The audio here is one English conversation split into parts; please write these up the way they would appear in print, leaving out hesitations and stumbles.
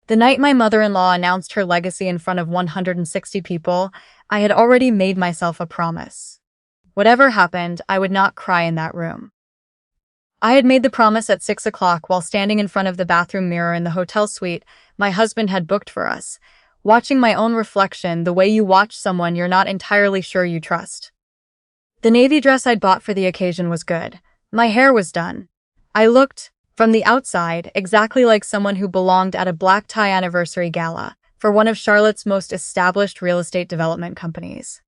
The night my mother-in-law announced her legacy in front of 160 people, I had already made myself a promise. Whatever happened, I would not cry in that room. I had made the promise at 6 o'clock while standing in front of the bathroom mirror in the hotel suite my husband had booked for us, watching my own reflection the way you watch someone you're not entirely sure you trust. The navy dress I'd bought for the occasion was good. My hair was done. I looked, from the outside, exactly like someone who belonged at a black tie anniversary gala for one of Charlotte's most established real estate development companies.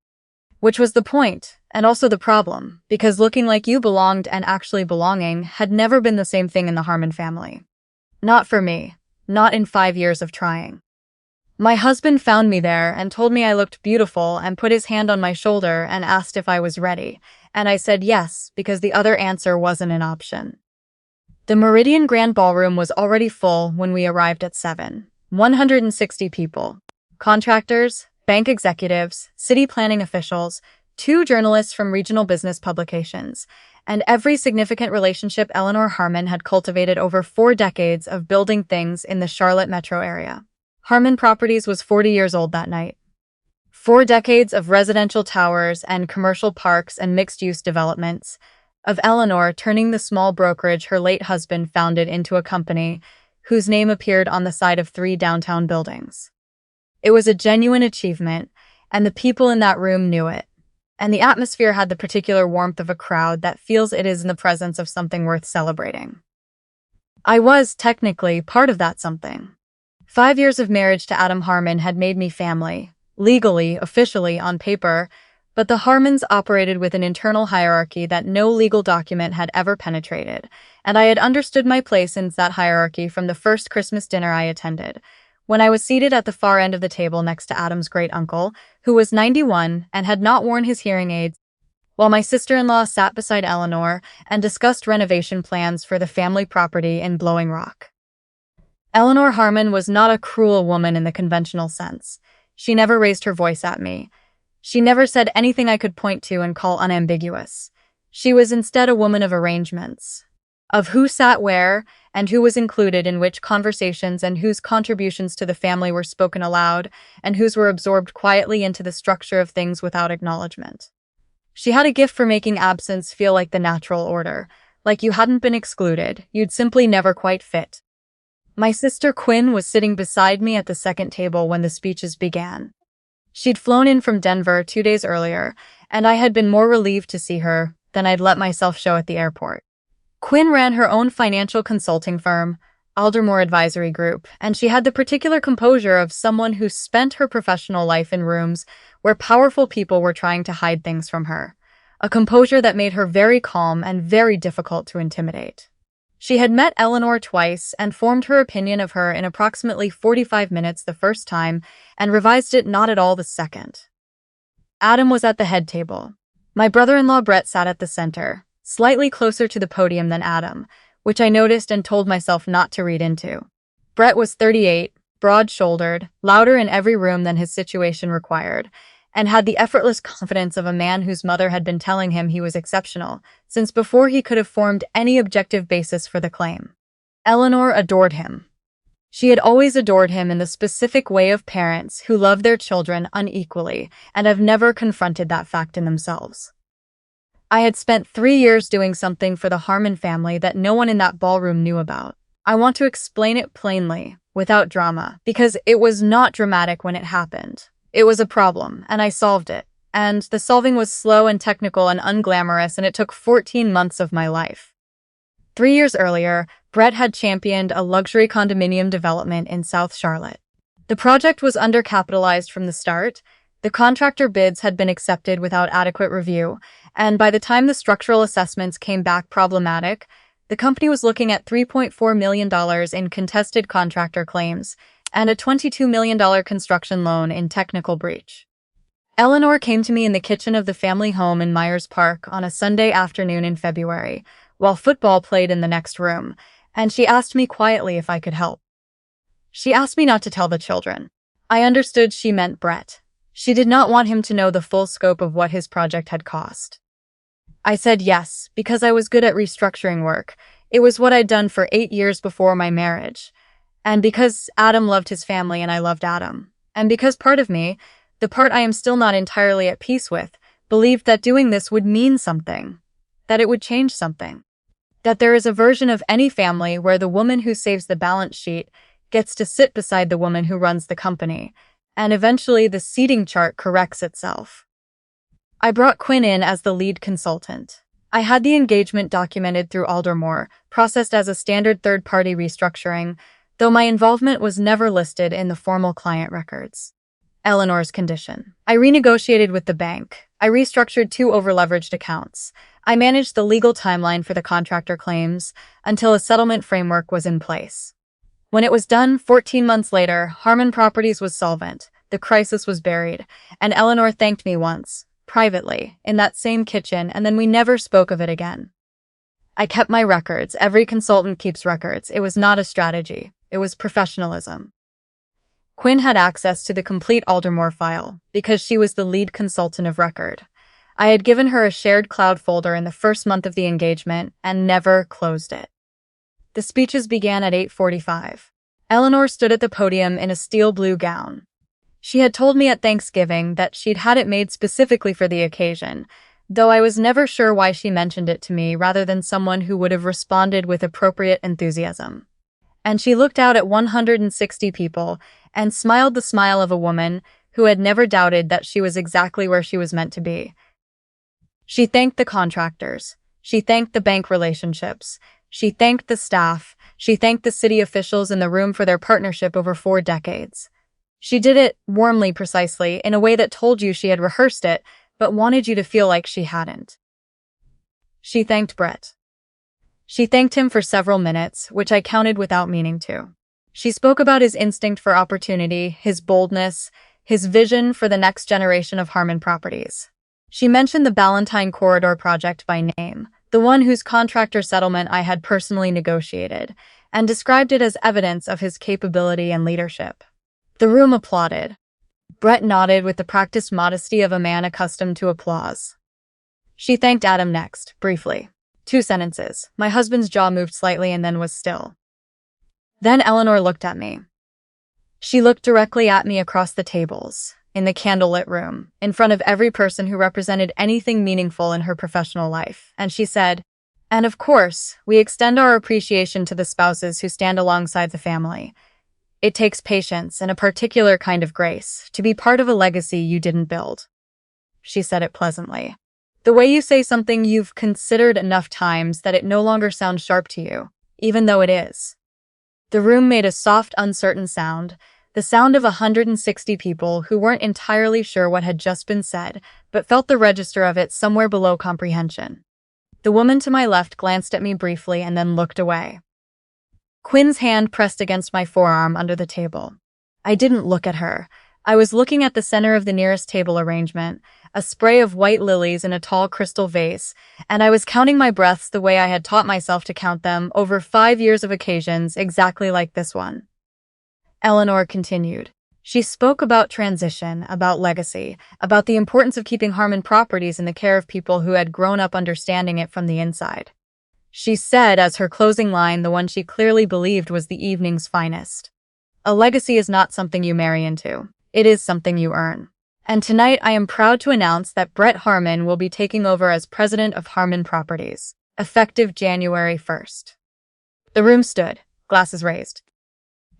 Which was the point, and also the problem, because looking like you belonged and actually belonging had never been the same thing in the Harmon family. Not for me. Not in 5 years of trying. My husband found me there and told me I looked beautiful and put his hand on my shoulder and asked if I was ready, and I said yes because the other answer wasn't an option. The Meridian Grand Ballroom was already full when we arrived at 7. 160 people. Contractors, bank executives, city planning officials, 2 journalists from regional business publications, and every significant relationship Eleanor Harmon had cultivated over 4 decades of building things in the Charlotte metro area. Harmon Properties was 40 years old that night. 4 decades of residential towers and commercial parks and mixed-use developments, of Eleanor turning the small brokerage her late husband founded into a company whose name appeared on the side of 3 downtown buildings. It was a genuine achievement, and the people in that room knew it. And the atmosphere had the particular warmth of a crowd that feels it is in the presence of something worth celebrating. I was, technically, part of that something. 5 years of marriage to Adam Harmon had made me family, legally, officially, on paper, but the Harmons operated with an internal hierarchy that no legal document had ever penetrated, and I had understood my place in that hierarchy from the first Christmas dinner I attended, when I was seated at the far end of the table next to Adam's great-uncle, who was 91 and had not worn his hearing aids, while my sister-in-law sat beside Eleanor and discussed renovation plans for the family property in Blowing Rock. Eleanor Harmon was not a cruel woman in the conventional sense. She never raised her voice at me. She never said anything I could point to and call unambiguous. She was instead a woman of arrangements, of who sat where and who was included in which conversations and whose contributions to the family were spoken aloud and whose were absorbed quietly into the structure of things without acknowledgement. She had a gift for making absence feel like the natural order, like you hadn't been excluded, you'd simply never quite fit. My sister Quinn was sitting beside me at the second table when the speeches began. She'd flown in from Denver 2 days earlier, and I had been more relieved to see her than I'd let myself show at the airport. Quinn ran her own financial consulting firm, Aldermore Advisory Group, and she had the particular composure of someone who spent her professional life in rooms where powerful people were trying to hide things from her, a composure that made her very calm and very difficult to intimidate. She had met Eleanor twice and formed her opinion of her in approximately 45 minutes the first time and revised it not at all the second. Adam was at the head table. My brother-in-law Brett sat at the center, slightly closer to the podium than Adam, which I noticed and told myself not to read into. Brett was 38, broad-shouldered, louder in every room than his situation required, and had the effortless confidence of a man whose mother had been telling him he was exceptional, since before he could have formed any objective basis for the claim. Eleanor adored him. She had always adored him in the specific way of parents who love their children unequally and have never confronted that fact in themselves. I had spent 3 years doing something for the Harmon family that no one in that ballroom knew about. I want to explain it plainly, without drama, because it was not dramatic when it happened. It was a problem, and I solved it. And the solving was slow and technical and unglamorous, and it took 14 months of my life. 3 years earlier, Brett had championed a luxury condominium development in South Charlotte. The project was undercapitalized from the start. The contractor bids had been accepted without adequate review, and by the time the structural assessments came back problematic, the company was looking at $3.4 million in contested contractor claims and a $22 million construction loan in technical breach. Eleanor came to me in the kitchen of the family home in Myers Park on a Sunday afternoon in February, while football played in the next room, and she asked me quietly if I could help. She asked me not to tell the children. I understood she meant Brett. She did not want him to know the full scope of what his project had cost. I said yes, because I was good at restructuring work. It was what I'd done for 8 years before my marriage. And because Adam loved his family and I loved Adam. And because part of me, the part I am still not entirely at peace with, believed that doing this would mean something. That it would change something. That there is a version of any family where the woman who saves the balance sheet gets to sit beside the woman who runs the company, and eventually the seating chart corrects itself. I brought Quinn in as the lead consultant. I had the engagement documented through Aldermore, processed as a standard third-party restructuring, though my involvement was never listed in the formal client records. Eleanor's condition. I renegotiated with the bank. I restructured 2 over-leveraged accounts. I managed the legal timeline for the contractor claims until a settlement framework was in place. When it was done, 14 months later, Harmon Properties was solvent, the crisis was buried, and Eleanor thanked me once, privately, in that same kitchen, and then we never spoke of it again. I kept my records. Every consultant keeps records. It was not a strategy. It was professionalism. Quinn had access to the complete Aldermore file, because she was the lead consultant of record. I had given her a shared cloud folder in the first month of the engagement and never closed it. The speeches began at 8:45. Eleanor stood at the podium in a steel blue gown. She had told me at Thanksgiving that she'd had it made specifically for the occasion, though I was never sure why she mentioned it to me rather than someone who would have responded with appropriate enthusiasm. And she looked out at 160 people and smiled the smile of a woman who had never doubted that she was exactly where she was meant to be. She thanked the contractors. She thanked the bank relationships. She thanked the staff. She thanked the city officials in the room for their partnership over 4 decades. She did it warmly, precisely, in a way that told you she had rehearsed it, but wanted you to feel like she hadn't. She thanked Brett. She thanked him for several minutes, which I counted without meaning to. She spoke about his instinct for opportunity, his boldness, his vision for the next generation of Harmon Properties. She mentioned the Ballantine Corridor project by name, the one whose contractor settlement I had personally negotiated, and described it as evidence of his capability and leadership. The room applauded. Brett nodded with the practiced modesty of a man accustomed to applause. She thanked Adam next, briefly. 2 sentences. My husband's jaw moved slightly and then was still. Then Eleanor looked at me. She looked directly at me across the tables, in the candlelit room, in front of every person who represented anything meaningful in her professional life, and she said, "And of course, we extend our appreciation to the spouses who stand alongside the family. It takes patience and a particular kind of grace to be part of a legacy you didn't build." She said it pleasantly. The way you say something you've considered enough times that it no longer sounds sharp to you, even though it is. The room made a soft, uncertain sound, the sound of 160 people who weren't entirely sure what had just been said, but felt the register of it somewhere below comprehension. The woman to my left glanced at me briefly and then looked away. Quinn's hand pressed against my forearm under the table. I didn't look at her. I was looking at the center of the nearest table arrangement, a spray of white lilies in a tall crystal vase, and I was counting my breaths the way I had taught myself to count them over 5 years of occasions exactly like this one. Eleanor continued. She spoke about transition, about legacy, about the importance of keeping Harmon Properties in the care of people who had grown up understanding it from the inside. She said, as her closing line, the one she clearly believed was the evening's finest. A legacy is not something you marry into. It is something you earn. And tonight I am proud to announce that Brett Harmon will be taking over as president of Harmon Properties, effective January 1st. The room stood, glasses raised.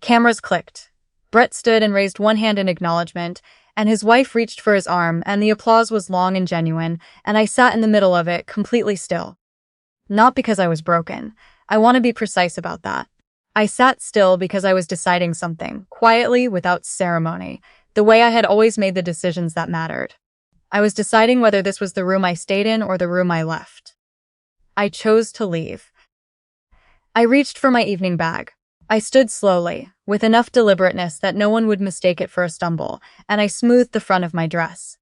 Cameras clicked. Brett stood and raised one hand in acknowledgement, and his wife reached for his arm, and the applause was long and genuine, and I sat in the middle of it, completely still. Not because I was broken. I want to be precise about that. I sat still because I was deciding something, quietly, without ceremony, the way I had always made the decisions that mattered. I was deciding whether this was the room I stayed in or the room I left. I chose to leave. I reached for my evening bag. I stood slowly, with enough deliberateness that no one would mistake it for a stumble, and I smoothed the front of my dress.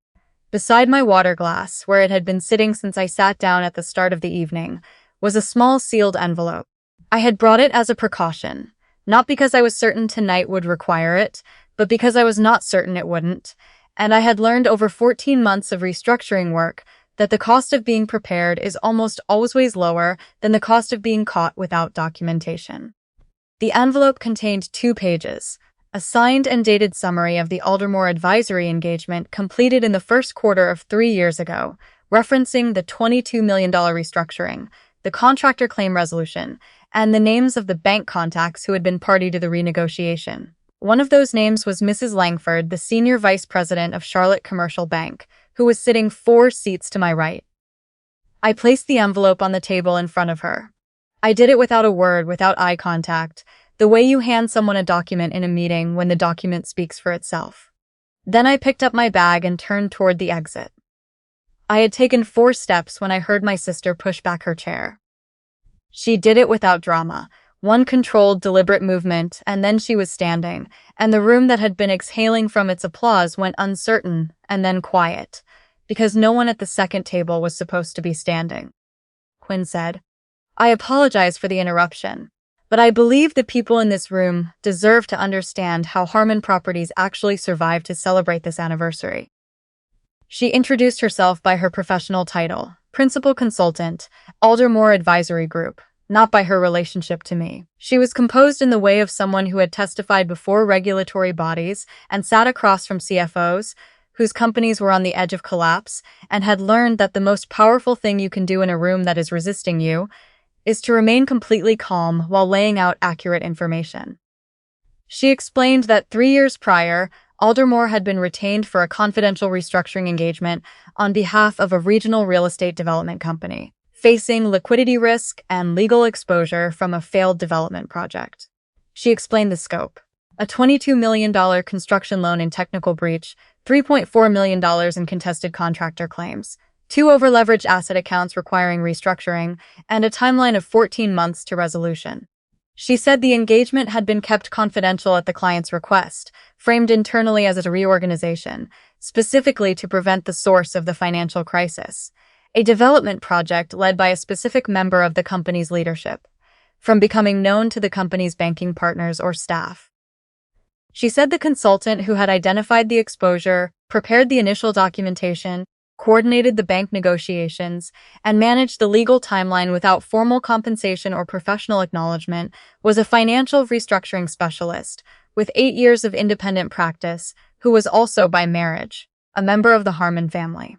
Beside my water glass, where it had been sitting since I sat down at the start of the evening, was a small sealed envelope. I had brought it as a precaution, not because I was certain tonight would require it, but because I was not certain it wouldn't, and I had learned over 14 months of restructuring work that the cost of being prepared is almost always lower than the cost of being caught without documentation. The envelope contained 2 pages, a signed and dated summary of the Aldermore advisory engagement completed in the first quarter of 3 years ago, referencing the $22 million restructuring, the contractor claim resolution, and the names of the bank contacts who had been party to the renegotiation. One of those names was Mrs. Langford, the senior vice president of Charlotte Commercial Bank, who was sitting 4 seats to my right. I placed the envelope on the table in front of her. I did it without a word, without eye contact, the way you hand someone a document in a meeting when the document speaks for itself. Then I picked up my bag and turned toward the exit. I had taken 4 steps when I heard my sister push back her chair. She did it without drama, one controlled, deliberate movement, and then she was standing, and the room that had been exhaling from its applause went uncertain and then quiet, because no one at the second table was supposed to be standing. Quinn said, "I apologize for the interruption, but I believe the people in this room deserve to understand how Harmon Properties actually survived to celebrate this anniversary." She introduced herself by her professional title, Principal Consultant, Aldermore Advisory Group, not by her relationship to me. She was composed in the way of someone who had testified before regulatory bodies and sat across from CFOs, whose companies were on the edge of collapse, and had learned that the most powerful thing you can do in a room that is resisting you is to remain completely calm while laying out accurate information. She explained that 3 years prior, Aldermore had been retained for a confidential restructuring engagement on behalf of a regional real estate development company, facing liquidity risk and legal exposure from a failed development project. She explained the scope: a $22 million construction loan in technical breach, $3.4 million in contested contractor claims, 2 over-leveraged asset accounts requiring restructuring, and a timeline of 14 months to resolution. She said the engagement had been kept confidential at the client's request, framed internally as a reorganization, specifically to prevent the source of the financial crisis, a development project led by a specific member of the company's leadership, from becoming known to the company's banking partners or staff. She said the consultant who had identified the exposure, prepared the initial documentation, coordinated the bank negotiations, and managed the legal timeline without formal compensation or professional acknowledgement was a financial restructuring specialist with 8 years of independent practice, who was also, by marriage, a member of the Harmon family.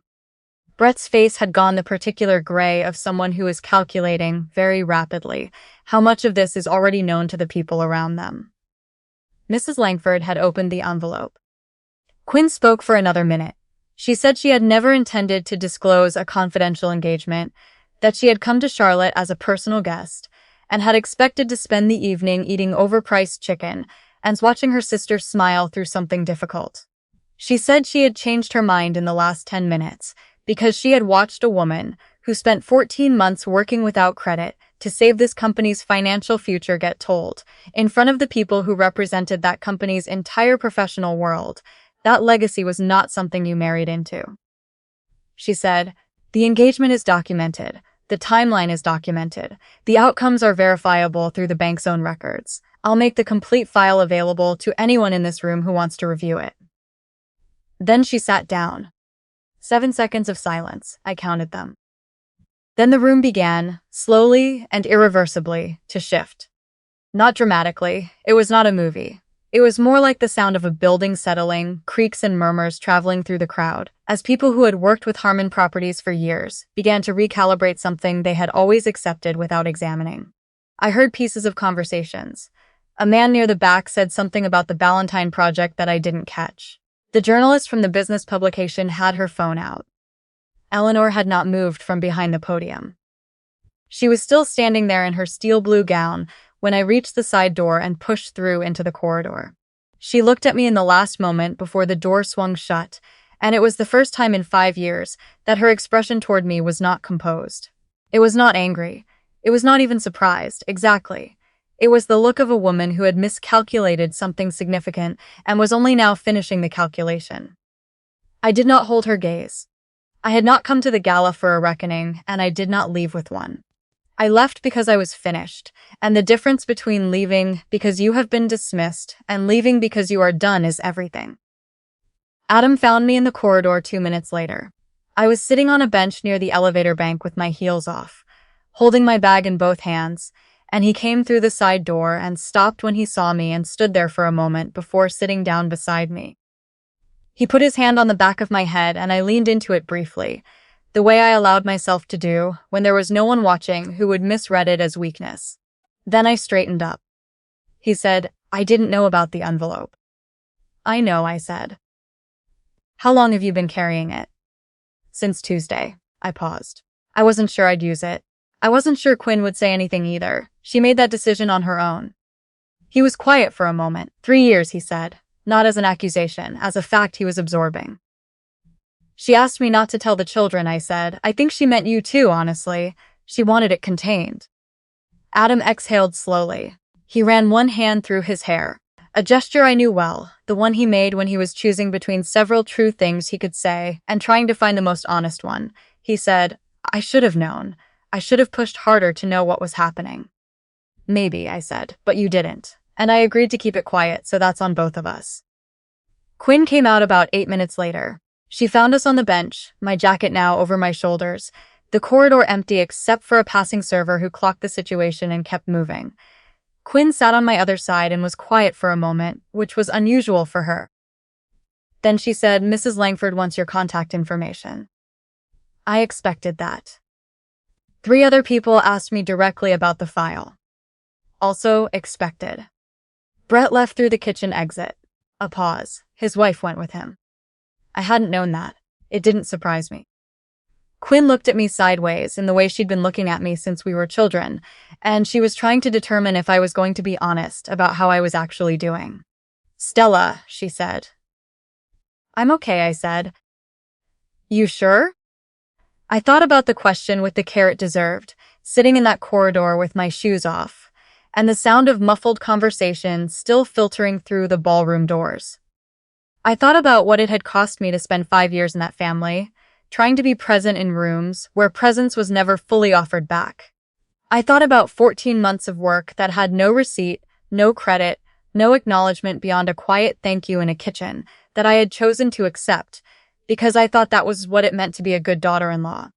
Brett's face had gone the particular gray of someone who is calculating, very rapidly, how much of this is already known to the people around them. Mrs. Langford had opened the envelope. Quinn spoke for another minute. She said she had never intended to disclose a confidential engagement, that she had come to Charlotte as a personal guest, and had expected to spend the evening eating overpriced chicken and watching her sister smile through something difficult. She said she had changed her mind in the last 10 minutes because she had watched a woman who spent 14 months working without credit to save this company's financial future get told, in front of the people who represented that company's entire professional world, that legacy was not something you married into. She said, "The engagement is documented. The timeline is documented. The outcomes are verifiable through the bank's own records. I'll make the complete file available to anyone in this room who wants to review it." Then she sat down. 7 seconds of silence. I counted them. Then the room began, slowly and irreversibly, to shift. Not dramatically. It was not a movie. It was more like the sound of a building settling, creaks and murmurs traveling through the crowd, as people who had worked with Harmon Properties for years began to recalibrate something they had always accepted without examining. I heard pieces of conversations. A man near the back said something about the Ballantine project that I didn't catch. The journalist from the business publication had her phone out. Eleanor had not moved from behind the podium. She was still standing there in her steel blue gown when I reached the side door and pushed through into the corridor. She looked at me in the last moment before the door swung shut, and it was the first time in 5 years that her expression toward me was not composed. It was not angry. It was not even surprised, exactly. It was the look of a woman who had miscalculated something significant and was only now finishing the calculation. I did not hold her gaze. I had not come to the gala for a reckoning, and I did not leave with one. I left because I was finished, and the difference between leaving because you have been dismissed and leaving because you are done is everything. Adam found me in the corridor 2 minutes later. I was sitting on a bench near the elevator bank with my heels off, holding my bag in both hands, and he came through the side door and stopped when he saw me and stood there for a moment before sitting down beside me. He put his hand on the back of my head and I leaned into it briefly, the way I allowed myself to do when there was no one watching who would misread it as weakness. Then I straightened up. He said, "I didn't know about the envelope." "I know," I said. "How long have you been carrying it?" "Since Tuesday." I paused. I wasn't sure I'd use it. I wasn't sure Quinn would say anything either. She made that decision on her own. He was quiet for a moment. 3 years, he said. Not as an accusation, as a fact he was absorbing. "She asked me not to tell the children," I said. "I think she meant you too, honestly. She wanted it contained." Adam exhaled slowly. He ran one hand through his hair. A gesture I knew well, the one he made when he was choosing between several true things he could say and trying to find the most honest one. He said, "I should have known. I should have pushed harder to know what was happening." "Maybe," I said, "but you didn't. And I agreed to keep it quiet, so that's on both of us." Quinn came out about 8 minutes later. She found us on the bench, my jacket now over my shoulders, the corridor empty except for a passing server who clocked the situation and kept moving. Quinn sat on my other side and was quiet for a moment, which was unusual for her. Then she said, "Mrs. Langford wants your contact information." I expected that. 3 other people asked me directly about the file. Also expected. Brett left through the kitchen exit. A pause. His wife went with him. I hadn't known that. It didn't surprise me. Quinn looked at me sideways in the way she'd been looking at me since we were children, and she was trying to determine if I was going to be honest about how I was actually doing. "Stella," she said. "I'm okay," I said. "You sure?" I thought about the question with the care it deserved, sitting in that corridor with my shoes off, and the sound of muffled conversation still filtering through the ballroom doors. I thought about what it had cost me to spend 5 years in that family, trying to be present in rooms where presence was never fully offered back. I thought about 14 months of work that had no receipt, no credit, no acknowledgement beyond a quiet thank you in a kitchen that I had chosen to accept because I thought that was what it meant to be a good daughter-in-law.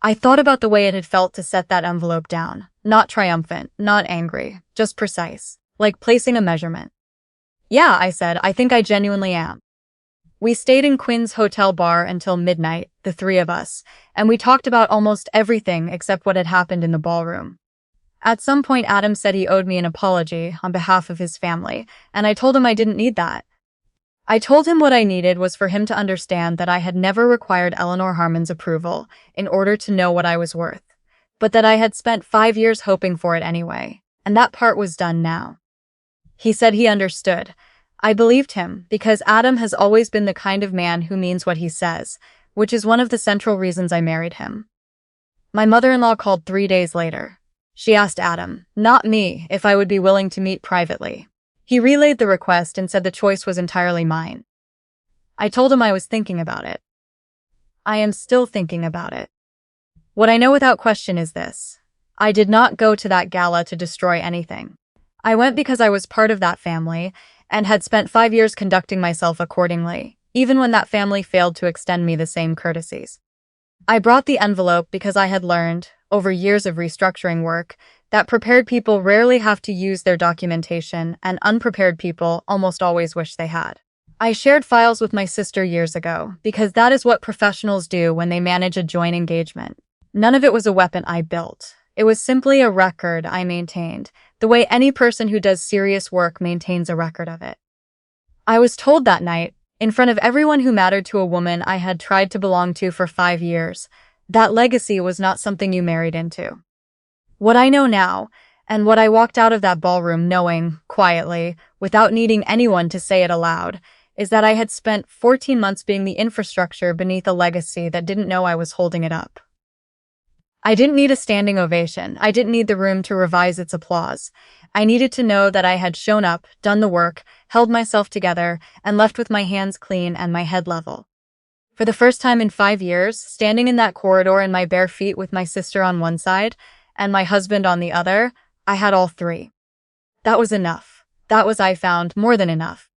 I thought about the way it had felt to set that envelope down, not triumphant, not angry, just precise, like placing a measurement. "Yeah," I said, "I think I genuinely am." We stayed in Quinn's hotel bar until midnight, the 3 of us, and we talked about almost everything except what had happened in the ballroom. At some point, Adam said he owed me an apology on behalf of his family, and I told him I didn't need that. I told him what I needed was for him to understand that I had never required Eleanor Harmon's approval in order to know what I was worth, but that I had spent 5 years hoping for it anyway, and that part was done now. He said he understood. I believed him, because Adam has always been the kind of man who means what he says, which is one of the central reasons I married him. My mother-in-law called 3 days later. She asked Adam, not me, if I would be willing to meet privately. He relayed the request and said the choice was entirely mine. I told him I was thinking about it. I am still thinking about it. What I know without question is this. I did not go to that gala to destroy anything. I went because I was part of that family and had spent 5 years conducting myself accordingly, even when that family failed to extend me the same courtesies. I brought the envelope because I had learned, over years of restructuring work, that prepared people rarely have to use their documentation and unprepared people almost always wish they had. I shared files with my sister years ago because that is what professionals do when they manage a joint engagement. None of it was a weapon I built. It was simply a record I maintained, the way any person who does serious work maintains a record of it. I was told that night, in front of everyone who mattered to a woman I had tried to belong to for 5 years, that legacy was not something you married into. What I know now, and what I walked out of that ballroom knowing, quietly, without needing anyone to say it aloud, is that I had spent 14 months being the infrastructure beneath a legacy that didn't know I was holding it up. I didn't need a standing ovation. I didn't need the room to revise its applause. I needed to know that I had shown up, done the work, held myself together, and left with my hands clean and my head level. For the first time in 5 years, standing in that corridor in my bare feet with my sister on one side and my husband on the other, I had all 3. That was enough. That was, I found, more than enough.